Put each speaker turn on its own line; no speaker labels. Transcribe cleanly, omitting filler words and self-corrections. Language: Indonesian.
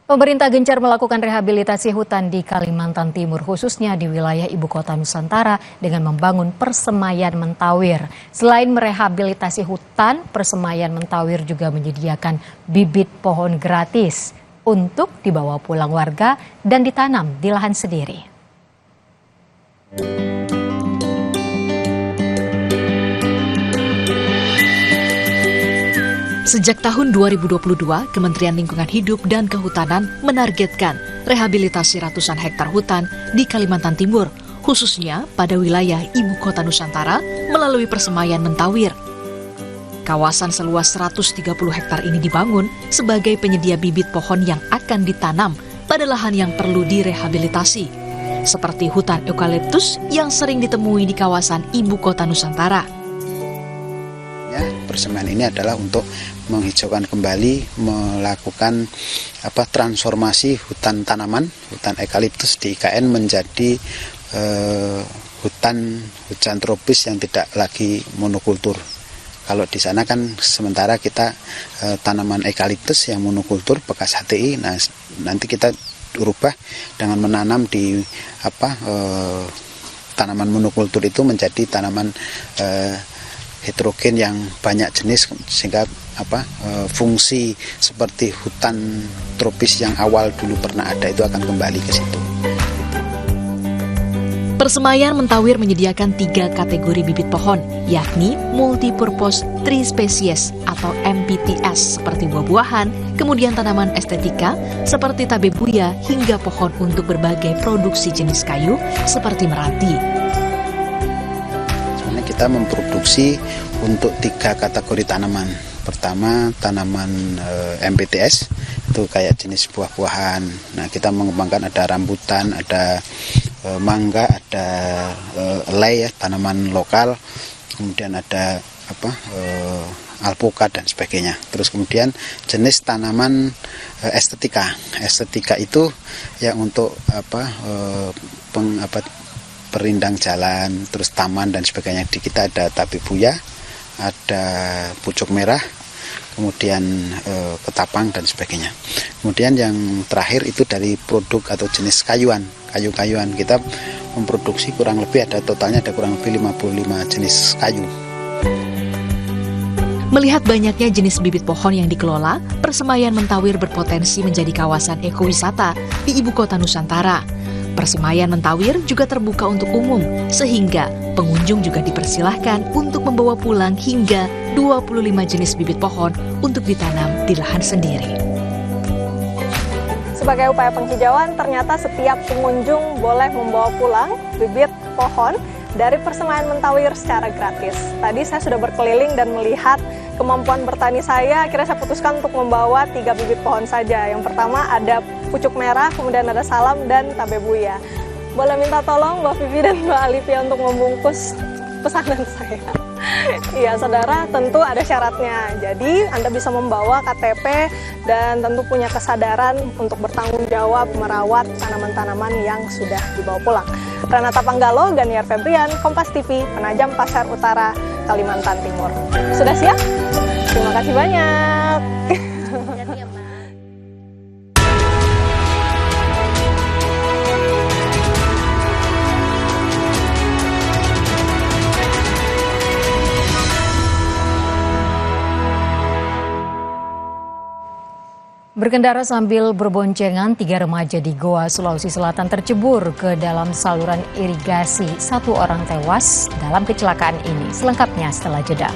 Pemerintah gencar melakukan rehabilitasi hutan di Kalimantan Timur, khususnya di wilayah ibu kota Nusantara dengan membangun Persemayan Mentawir. Selain merehabilitasi hutan, Persemayan Mentawir juga menyediakan bibit pohon gratis untuk dibawa pulang warga dan ditanam di lahan sendiri.
Sejak tahun 2022, Kementerian Lingkungan Hidup dan Kehutanan menargetkan rehabilitasi ratusan hektar hutan di Kalimantan Timur, khususnya pada wilayah ibu kota Nusantara melalui Persemayan Mentawir. Kawasan seluas 130 hektar ini dibangun sebagai penyedia bibit pohon yang akan ditanam pada lahan yang perlu direhabilitasi, seperti hutan eukaliptus yang sering ditemui di kawasan ibu kota Nusantara.
Persemayan ini adalah untuk menghijaukan kembali, melakukan transformasi hutan tanaman, hutan eukaliptus di IKN menjadi hutan tropis yang tidak lagi monokultur. Kalau di sana kan sementara kita tanaman eukaliptus yang monokultur bekas HTI, nah nanti kita rubah dengan menanam di tanaman monokultur itu menjadi tanaman heterogen yang banyak jenis, sehingga fungsi seperti hutan tropis yang awal dulu pernah ada itu akan kembali ke situ.
Persemayan Mentawir menyediakan 3 kategori bibit pohon, yakni Multipurpose Tree Species atau MPTS seperti buah-buahan, kemudian tanaman estetika seperti tabebuya, hingga pohon untuk berbagai produksi jenis kayu seperti meranti.
Kita memproduksi untuk 3 kategori tanaman. Pertama, tanaman MPTS, itu kayak jenis buah-buahan. Nah, kita mengembangkan ada rambutan, ada mangga, ada elai ya, tanaman lokal. Kemudian ada alpukat dan sebagainya. Terus kemudian jenis tanaman estetika. Estetika itu yang untuk perindang jalan, terus taman dan sebagainya. Di kita ada tabebuya, ada pucuk merah, kemudian ketapang dan sebagainya. Kemudian yang terakhir itu dari produk atau jenis kayu-kayuan. Kita memproduksi kurang lebih totalnya ada kurang lebih 55 jenis kayu.
Melihat banyaknya jenis bibit pohon yang dikelola, Persemayan Mentawir berpotensi menjadi kawasan ekowisata di ibu kota Nusantara. Persemayan Mentawir juga terbuka untuk umum, sehingga pengunjung juga dipersilahkan untuk membawa pulang hingga 25 jenis bibit pohon untuk ditanam di lahan sendiri.
Sebagai upaya penghijauan, ternyata setiap pengunjung boleh membawa pulang bibit pohon dari Persemayan Mentawir secara gratis. Tadi saya sudah berkeliling dan melihat kemampuan bertani saya, akhirnya saya putuskan untuk membawa 3 bibit pohon saja. Yang pertama ada pucuk merah, kemudian ada salam dan tabebuya. Boleh minta tolong Mbak Vivi dan Mbak Alivia untuk membungkus pesanan saya. Iya saudara, tentu ada syaratnya. Jadi Anda bisa membawa KTP dan tentu punya kesadaran untuk bertanggung jawab merawat tanaman-tanaman yang sudah dibawa pulang. Renata Panggalo, Ganiar Febrian, Kompas TV, Penajam Pasar Utara, Kalimantan Timur. Sudah siap? Terima kasih banyak.
Berkendara sambil berboncengan, 3 remaja di Goa, Sulawesi Selatan tercebur ke dalam saluran irigasi. 1 orang tewas dalam kecelakaan ini. Selengkapnya setelah jeda.